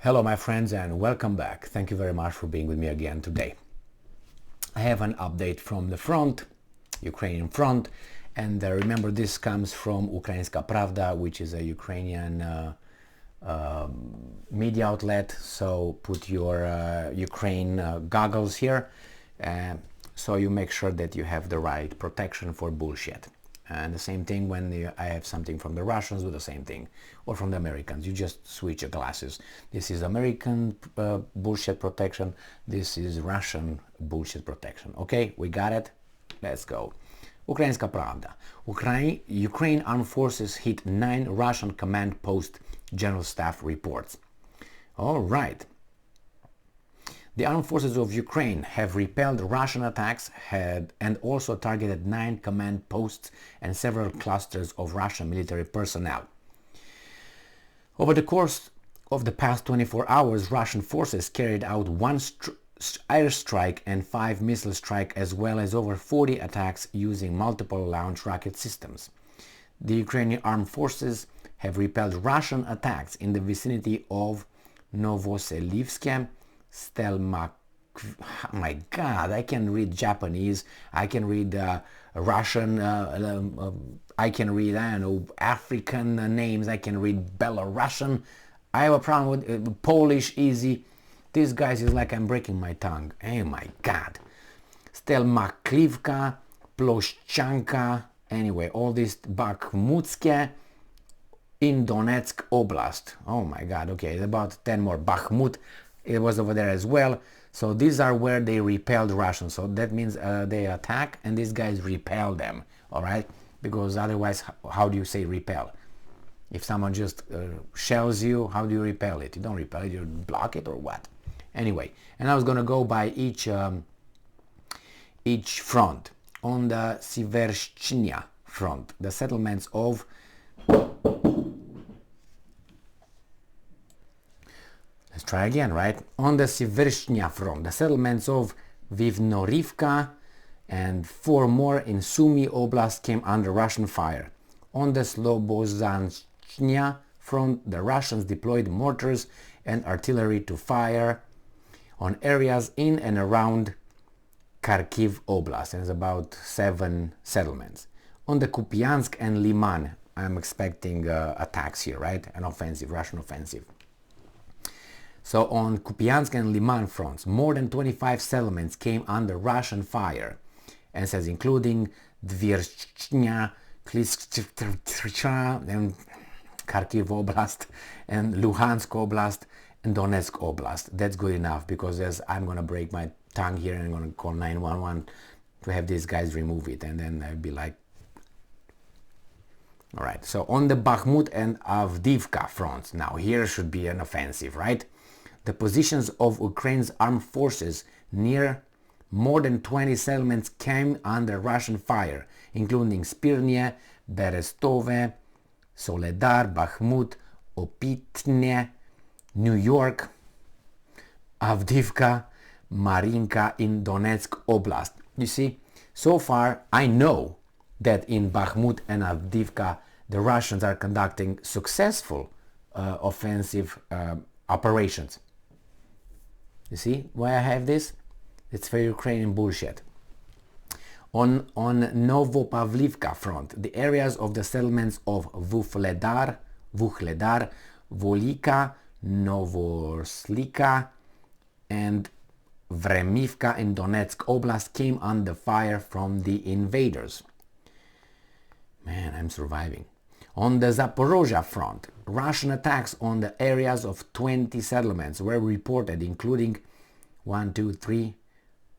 Hello my friends and welcome back. Thank you very much for being with me again today. I have an update from the front, Ukrainian front, and remember this comes from Ukrainska Pravda, which is a Ukrainian media outlet, so put your Ukraine goggles here so you make sure that you have the right protection for bullshit. And the same thing when I have something from the Russians, do the same thing, or from the Americans. You just switch your glasses. This is American bullshit protection. This is Russian bullshit protection. Okay, we got it? Let's go. Ukrainska Pravda. Ukraine armed forces hit 9 Russian command post, general staff reports. All right. The armed forces of Ukraine have repelled Russian attacks and also targeted 9 command posts and several clusters of Russian military personnel. Over the course of the past 24 hours, Russian forces carried out 1 airstrike and 5 missile strikes, as well as over 40 attacks using multiple launch rocket systems. The Ukrainian armed forces have repelled Russian attacks in the vicinity of Novoselivsk, Stelmak. Oh my God, I can read Japanese, I can read Russian, I can read, I don't know, African names, I can read Belarusian. I have a problem with Polish, easy. These guys is like I'm breaking my tongue. Oh my God. Stelmaklivka, Ploshchanka, anyway, all this Bakhmutske in Donetsk Oblast. Oh my God, okay, about 10 more. Bakhmut, it was over there as well. So these are where they repelled Russians. So that means they attack and these guys repel them. All right? Because otherwise, how do you say repel? If someone just shells you, how do you repel it? You don't repel it, you block it or what? Anyway, and I was going to go by each front. On the Sivershchnya front, the settlements of Let's try again, right? On the Sivershchnya front, the settlements of Vivnorivka and 4 more in Sumy Oblast came under Russian fire. On the Slobozhanchnya front, the Russians deployed mortars and artillery to fire on areas in and around Kharkiv Oblast, and it's about 7 settlements. On the Kupiansk and Liman, I'm expecting attacks here, right? An offensive, Russian offensive. So on Kupiansk and Liman fronts, more than 25 settlements came under Russian fire, and says including Dvierchnya, Klisk, and Kharkiv Oblast, and Luhansk Oblast, and Donetsk Oblast. That's good enough, because as I'm gonna break my tongue here and I'm gonna call 911 to have these guys remove it, and then I'd be like, all right. So on the Bakhmut and Avdiivka fronts, now here should be an offensive, right? The positions of Ukraine's armed forces near more than 20 settlements came under Russian fire, including Spirnie, Berestove, Soledar, Bakhmut, Opitne, New York, Avdiivka, Marinka in Donetsk Oblast. You see, so far I know that in Bakhmut and Avdiivka the Russians are conducting successful offensive operations. You see why I have this? It's for Ukrainian bullshit. On Novopavlivka front, the areas of the settlements of Vuhledar, Volika, Novoslika, and Vremivka in Donetsk Oblast came under fire from the invaders. Man, I'm surviving. On the Zaporozhye front, Russian attacks on the areas of 20 settlements were reported, including 1, 2, 3,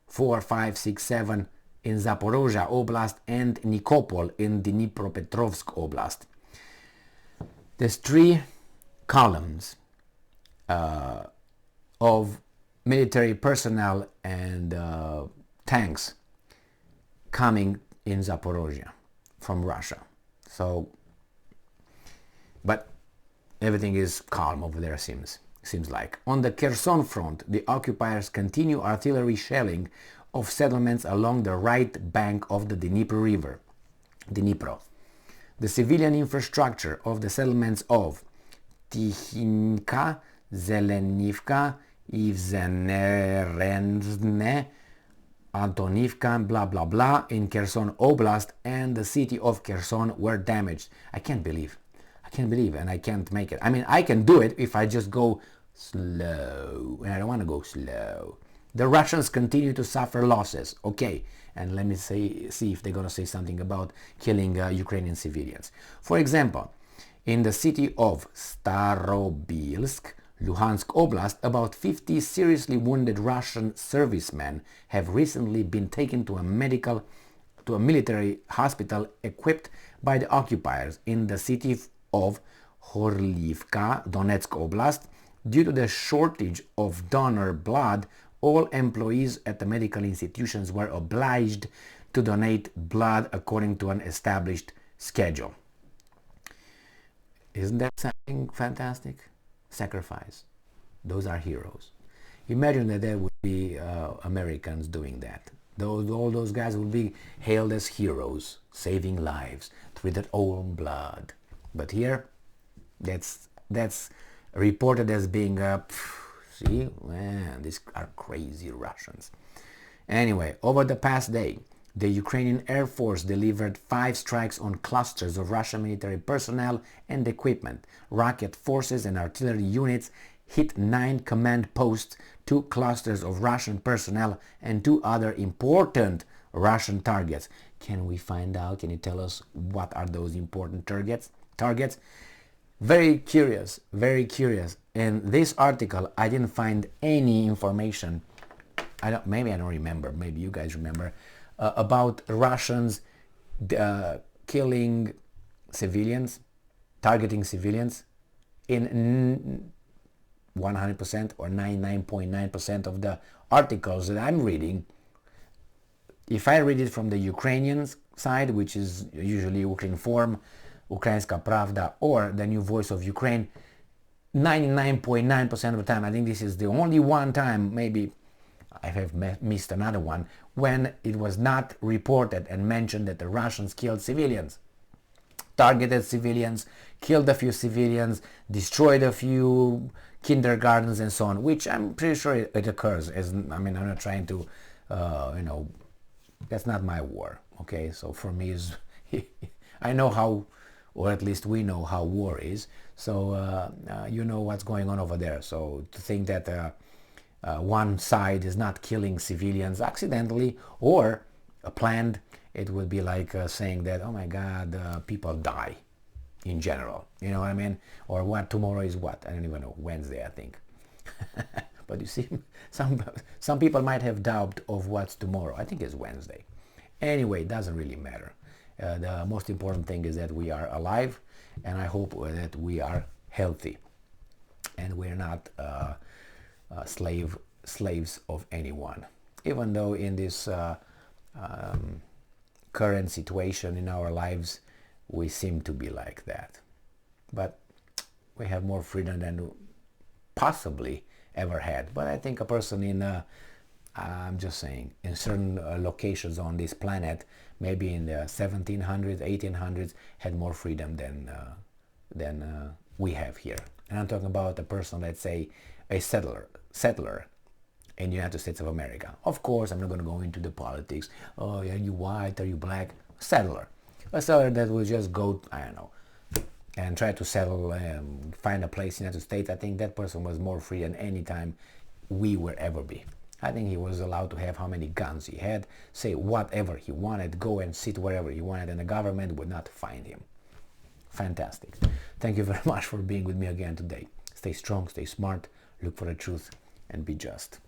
4, 5, 6, 7 in Zaporozhye Oblast and Nikopol in Dnipropetrovsk Oblast. There's 3 columns of military personnel and tanks coming in Zaporozhye from Russia. So, but everything is calm over there, seems like. On the Kherson front, the occupiers continue artillery shelling of settlements along the right bank of the Dnipro River. The civilian infrastructure of the settlements of Tikhinka, Zelenivka, Ivznerenzne, Antonivka, blah blah blah, in Kherson Oblast and the city of Kherson were damaged. I can't believe, and I can't make it. I mean, I can do it if I just go slow, and I don't want to go slow. The Russians continue to suffer losses. Okay, and let me see if they're going to say something about killing Ukrainian civilians. For example, in the city of Starobilsk, Luhansk Oblast, about 50 seriously wounded Russian servicemen have recently been taken to a military hospital equipped by the occupiers. In the city of Horlivka, Donetsk Oblast, due to the shortage of donor blood, all employees at the medical institutions were obliged to donate blood according to an established schedule. Isn't that something fantastic? Sacrifice. Those are heroes. Imagine that there would be Americans doing that. All those guys would be hailed as heroes, saving lives with their own blood. But here, that's reported as being see, man, these are crazy Russians. Anyway, over the past day, the Ukrainian Air Force delivered 5 strikes on clusters of Russian military personnel and equipment. Rocket forces and artillery units hit 9 command posts, 2 clusters of Russian personnel, and 2 other important Russian targets. Can we find out? Can you tell us what are those important targets? Very curious, very curious. In this article, I didn't find any information. Maybe I don't remember. Maybe you guys remember about Russians killing civilians, targeting civilians in 100% or 99.9% of the articles that I'm reading. If I read it from the Ukrainian side, which is usually Ukrinform, Ukrainska Pravda, or the New Voice of Ukraine, 99.9% of the time, I think this is the only one time, maybe I have missed another one, when it was not reported and mentioned that the Russians killed civilians, targeted civilians, killed a few civilians, destroyed a few kindergartens and so on, which I'm pretty sure it occurs. I'm not trying to, that's not my war, okay? So for me, I know how, or at least we know how war is, so you know what's going on over there. So to think that one side is not killing civilians accidentally or planned, it would be like saying that, oh my God, people die in general. You know what I mean? Or what, tomorrow is what? I don't even know, Wednesday, I think. But you see, some people might have doubt of what's tomorrow. I think it's Wednesday. Anyway, it doesn't really matter. The most important thing is that we are alive, and I hope that we are healthy and we're not slaves of anyone. Even though in this current situation in our lives, we seem to be like that. But we have more freedom than possibly ever had. But I think a person in I'm just saying, in certain locations on this planet, maybe in the 1700s, 1800s, had more freedom than we have here. And I'm talking about a person, let's say, a settler in the United States of America. Of course, I'm not going to go into the politics. Oh, are you white? Are you black? Settler. A settler that will just go, I don't know, and try to settle, find a place in the United States. I think that person was more free than any time we will ever be. I think he was allowed to have how many guns he had, say whatever he wanted, go and sit wherever he wanted, and the government would not find him. Fantastic. Thank you very much for being with me again today. Stay strong, stay smart, look for the truth, and be just.